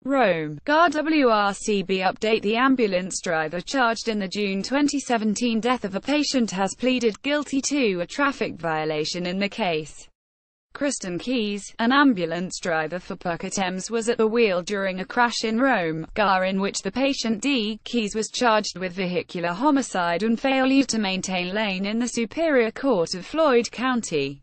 Rome. WRCB update: the ambulance driver charged in the June 2017 death of a patient has pleaded guilty to a traffic violation in the case. Crystin Keys, an ambulance driver for Puckett EMS, was at the wheel during a crash in Rome, in which the patient D. Keys was charged with vehicular homicide and failure to maintain lane in the Superior Court of Floyd County.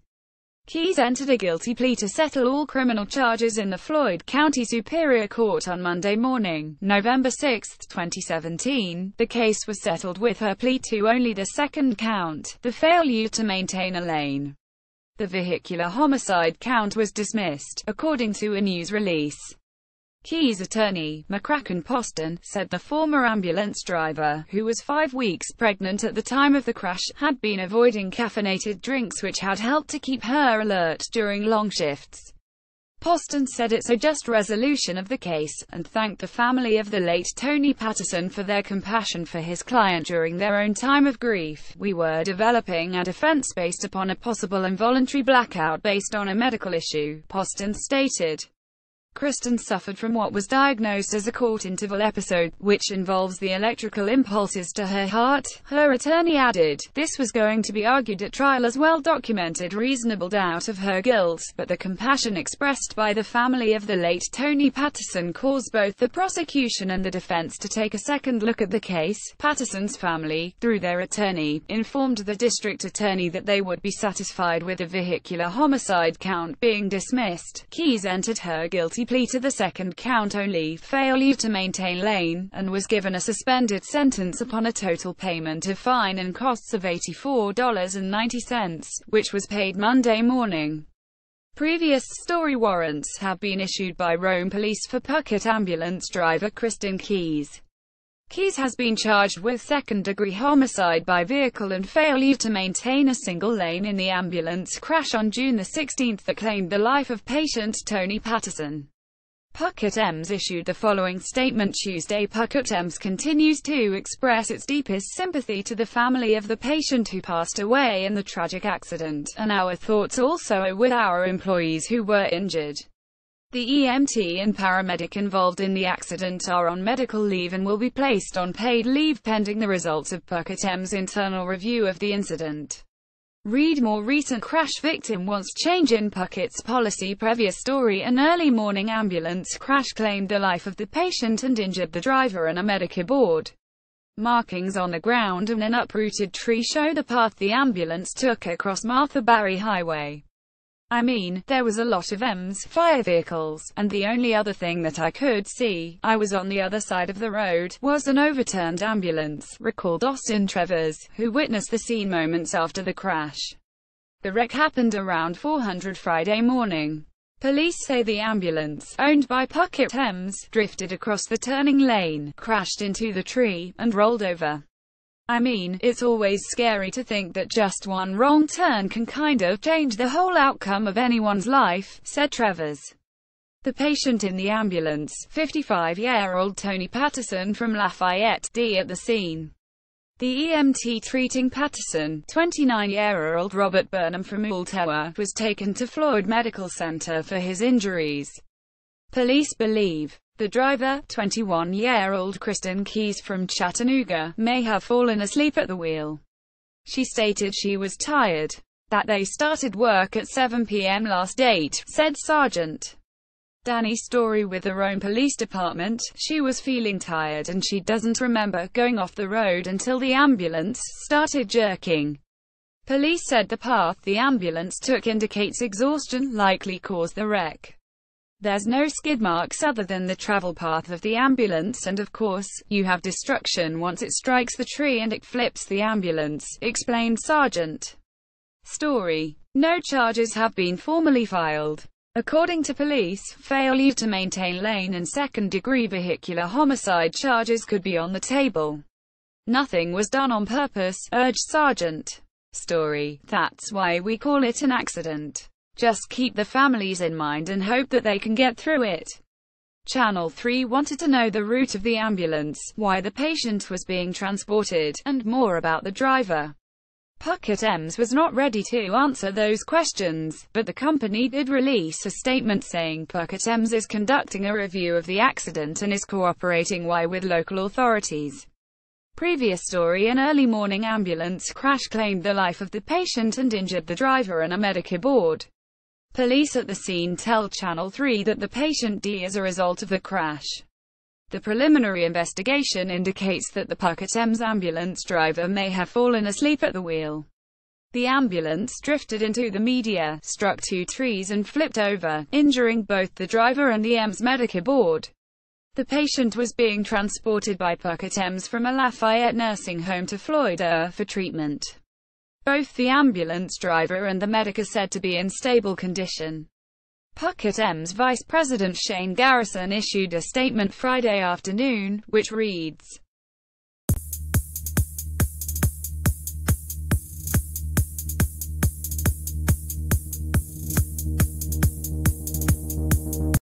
Keys entered a guilty plea to settle all criminal charges in the Floyd County Superior Court on Monday morning, November 6, 2017. The case was settled with her plea to only the second count, the failure to maintain a lane. The vehicular homicide count was dismissed, according to a news release. Keys' attorney, Poston, said the former ambulance driver, who was 5 weeks pregnant at the time of the crash, had been avoiding caffeinated drinks which had helped to keep her alert during long shifts. Poston said it's a just resolution of the case, and thanked the family of the late Tony Patterson for their compassion for his client during their own time of grief. "We were developing a defense based upon a possible involuntary blackout based on a medical issue," Poston stated. Crystin suffered from what was diagnosed as a court interval episode, which involves the electrical impulses to her heart. Her attorney added, "This was going to be argued at trial as well-documented reasonable doubt of her guilt, but the compassion expressed by the family of the late Tony Patterson caused both the prosecution and the defense to take a second look at the case." Patterson's family, through their attorney, informed the district attorney that they would be satisfied with the vehicular homicide count being dismissed. Keys entered her guilty plea to the second count only, failure to maintain lane, and was given a suspended sentence upon a total payment of fine and costs of $84.90, which was paid Monday morning. Previous story warrants have been issued by Rome Police for Puckett ambulance driver Crystin Keys. Keys has been charged with second-degree homicide by vehicle and failure to maintain a single lane in the ambulance crash on June 16 that claimed the life of patient Tony Patterson. Puckett EMS issued the following statement Tuesday. Puckett EMS continues to express its deepest sympathy to the family of the patient who passed away in the tragic accident, and our thoughts also are with our employees who were injured. The EMT and paramedic involved in the accident are on medical leave and will be placed on paid leave pending the results of Puckett EMS' internal review of the incident. Read more. Recent crash victim wants change in Puckett's policy. Previous story: an early morning ambulance crash claimed the life of the patient and injured the driver and a medic aboard. Markings on the ground and an uprooted tree show the path the ambulance took across Martha Barry Highway. "I mean, there was a lot of EMS fire vehicles, and the only other thing that I could see, I was on the other side of the road, was an overturned ambulance," recalled Austin Trevors, who witnessed the scene moments after the crash. The wreck happened around 400 Friday morning. Police say the ambulance, owned by Puckett EMS, drifted across the turning lane, crashed into the tree, and rolled over. "I mean, it's always scary to think that just one wrong turn can kind of change the whole outcome of anyone's life," said Trevors. The patient in the ambulance, 55-year-old Tony Patterson from Lafayette, D. at the scene. The EMT treating Patterson, 29-year-old Robert Burnham from Altoa, was taken to Floyd Medical Center for his injuries. Police believe the driver, 21-year-old Crystin Keys from Chattanooga, may have fallen asleep at the wheel. She stated she was tired. That they started work at 7 p.m. last date, said Sergeant Danny Story with the Rome Police Department. She was feeling tired and she doesn't remember going off the road until the ambulance started jerking. Police said the path the ambulance took indicates exhaustion likely caused the wreck. There's no skid marks other than the travel path of the ambulance, and of course, you have destruction once it strikes the tree and it flips the ambulance, explained Sergeant Story. No charges have been formally filed. According to police, failure to maintain lane and second-degree vehicular homicide charges could be on the table. Nothing was done on purpose, urged Sergeant Story. That's why we call it an accident. Just keep the families in mind and hope that they can get through it. Channel 3 wanted to know the route of the ambulance, why the patient was being transported, and more about the driver. Puckett EMS was not ready to answer those questions, but the company did release a statement saying Puckett EMS is conducting a review of the accident and is cooperating with local authorities. Previous story: an early morning ambulance crash claimed the life of the patient and injured the driver and a medic aboard. Police at the scene tell Channel 3 that the patient died as a result of the crash. The preliminary investigation indicates that the Puckett EMS ambulance driver may have fallen asleep at the wheel. The ambulance drifted into the median, struck two trees and flipped over, injuring both the driver and the EMS medic aboard. The patient was being transported by Puckett EMS from a Lafayette nursing home to Florida for treatment. Both the ambulance driver and the medic are said to be in stable condition. Puckett EMS Vice President Shane Garrison issued a statement Friday afternoon, which reads,